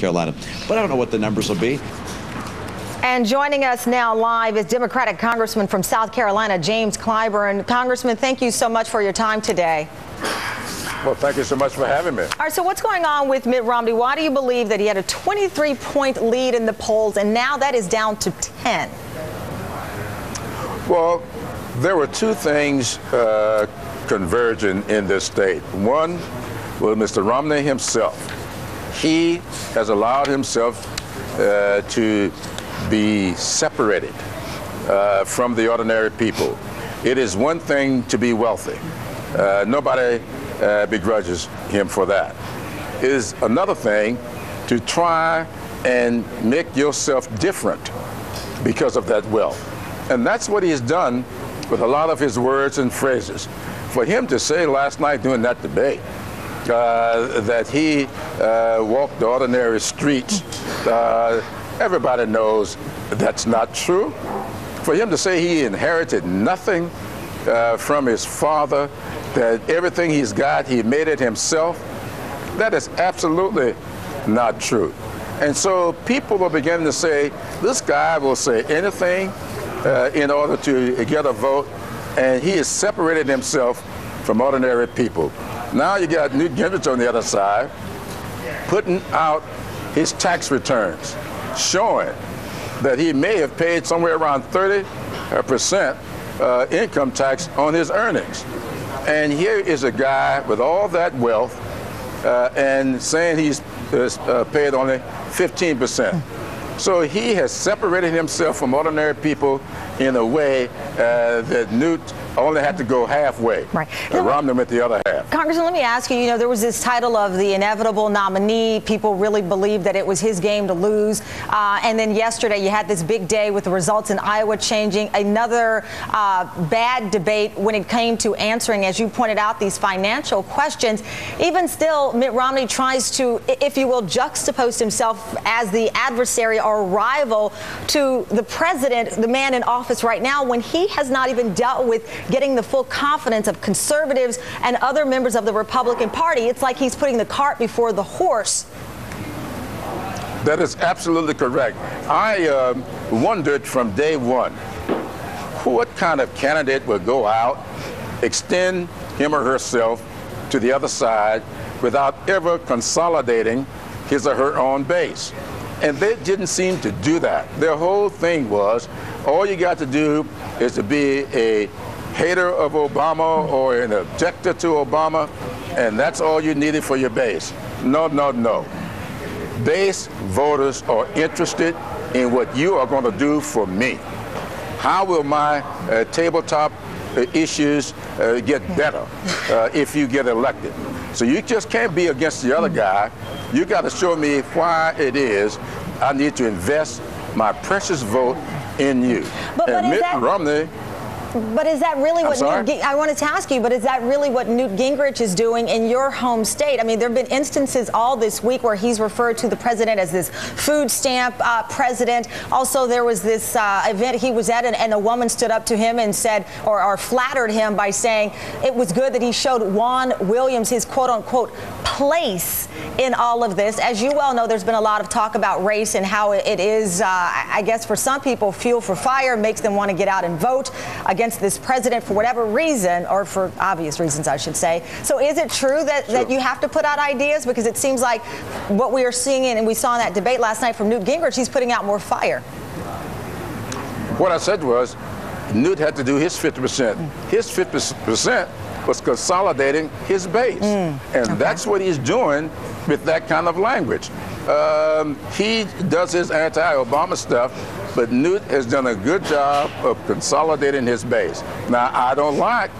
Carolina. But I don't know what the numbers will be. And joining us now live is Democratic Congressman from South Carolina, James Clyburn. Congressman, thank you so much for your time today. Well, thank you so much for having me. All right, so what's going on with Mitt Romney? Why do you believe that he had a 23-point lead in the polls, and now that is down to 10? Well, there were two things converging in this state. One was Mr. Romney himself. He has allowed himself to be separated from the ordinary people. It is one thing to be wealthy. Nobody begrudges him for that. It is another thing to try and make yourself different because of that wealth. And that's what he's done with a lot of his words and phrases. For him to say last night during that debate that he walked the ordinary streets, everybody knows that's not true. For him to say he inherited nothing from his father, that everything he's got, he made it himself, that is absolutely not true. And so people are beginning to say, this guy will say anything in order to get a vote, and he has separated himself from ordinary people. Now you got Newt Gingrich on the other side putting out his tax returns, showing that he may have paid somewhere around 30% income tax on his earnings. And here is a guy with all that wealth and saying he's paid only 15%. So he has separated himself from ordinary people in a way that Newt only had to go halfway. Right. Romney went the other half. Congressman, let me ask you, there was this title of the inevitable nominee. People really believed that it was his game to lose. And then yesterday you had this big day with the results in Iowa changing. Another bad debate when it came to answering, as you pointed out, these financial questions. Even still, Mitt Romney tries to, if you will, juxtapose himself as the adversary or rival to the president, the man in office right now, when he has not even dealt with getting the full confidence of conservatives and other members of the Republican Party. It's like he's putting the cart before the horse. That is absolutely correct. I wondered from day one what kind of candidate would go out, extend him or herself to the other side without ever consolidating his or her own base. And they didn't seem to do that. Their whole thing was, all you got to do is to be a hater of Obama or an objector to Obama, and that's all you needed for your base. No, no, no. Base voters are interested in what you are going to do for me. How will my tabletop issues get better if you get elected? So you just can't be against the other guy. You got to show me why it is I need to invest my precious vote in you. But Mitt Romney. But is that really what I wanted to ask you, but is that really what Newt Gingrich is doing in your home state? I mean, there have been instances all this week where he's referred to the president as this food stamp president. Also, there was this event he was at, and a woman stood up to him and said, or flattered him by saying it was good that he showed Juan Williams his quote-unquote place in all of this. As you well know, there's been a lot of talk about race and how it is, I guess, for some people, fuel for fire, makes them want to get out and vote against this president for whatever reason, or for obvious reasons, I should say. So is it true that you have to put out ideas? Because it seems like what we are seeing, and we saw in that debate last night from Newt Gingrich, he's putting out more fire. What I said was Newt had to do his 50%. His 50% was consolidating his base. And that's what he's doing with that kind of language. He does his anti-Obama stuff, but Newt has done a good job of consolidating his base. Now, I don't like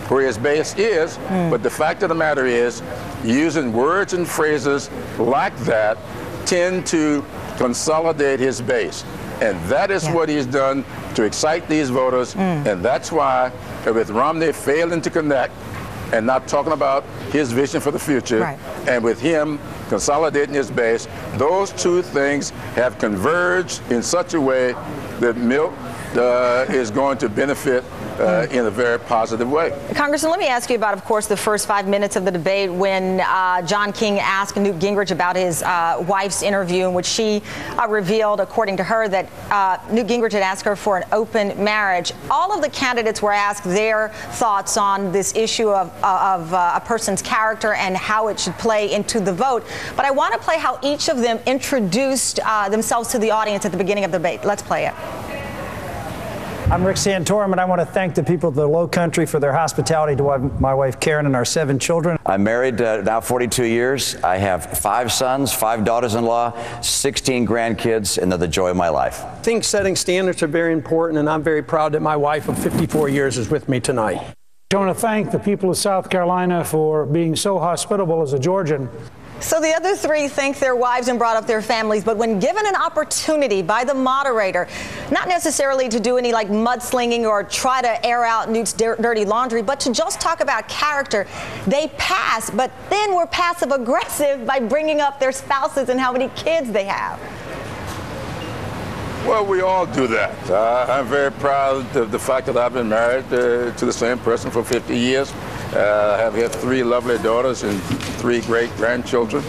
where his base is, but the fact of the matter is, using words and phrases like that tend to consolidate his base. And that is what he's done to excite these voters, and that's why, with Romney failing to connect and not talking about his vision for the future, and with him consolidating his base, those two things have converged in such a way that Mitt is going to benefit in a very positive way. Congressman, let me ask you about, of course, the first 5 minutes of the debate when John King asked Newt Gingrich about his wife's interview, in which she revealed, according to her, that Newt Gingrich had asked her for an open marriage. All of the candidates were asked their thoughts on this issue of a person's character and how it should play into the vote. But I want to play how each of them introduced themselves to the audience at the beginning of the debate. Let's play it. I'm Rick Santorum, and I want to thank the people of the Low Country for their hospitality to my wife Karen and our 7 children. I'm married now 42 years. I have 5 sons, 5 daughters-in-law, 16 grandkids, and they're the joy of my life. I think setting standards are very important, and I'm very proud that my wife of 54 years is with me tonight. I want to thank the people of South Carolina for being so hospitable as a Georgian. So the other 3 thanked their wives and brought up their families, but when given an opportunity by the moderator, not necessarily to do any like mudslinging or try to air out Newt's dirty laundry, but to just talk about character, they passed, but then were passive aggressive by bringing up their spouses and how many kids they have. Well, we all do that. I'm very proud of the fact that I've been married to the same person for 50 years. I have had 3 lovely daughters and 3 great grandchildren.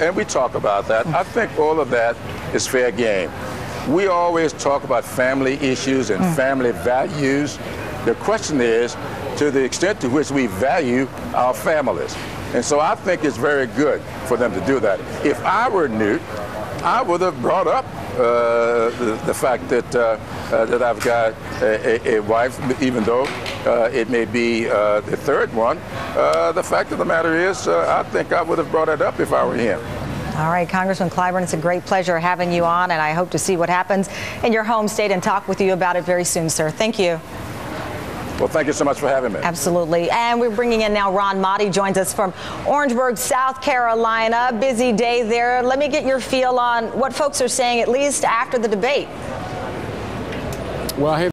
And we talk about that. I think all of that is fair game. We always talk about family issues and family values. The question is, to the extent to which we value our families. And so I think it's very good for them to do that. If I were Newt, I would have brought up the fact that that I've got a wife, even though it may be the 3rd one. The fact of the matter is, I think I would have brought it up if I were him. All right, Congressman Clyburn, it's a great pleasure having you on, and I hope to see what happens in your home state and talk with you about it very soon, sir. Thank you. Well, thank you so much for having me. Absolutely. And we're bringing in now Ron Motti, joins us from Orangeburg, South Carolina. Busy day there. Let me get your feel on what folks are saying, at least after the debate. Well,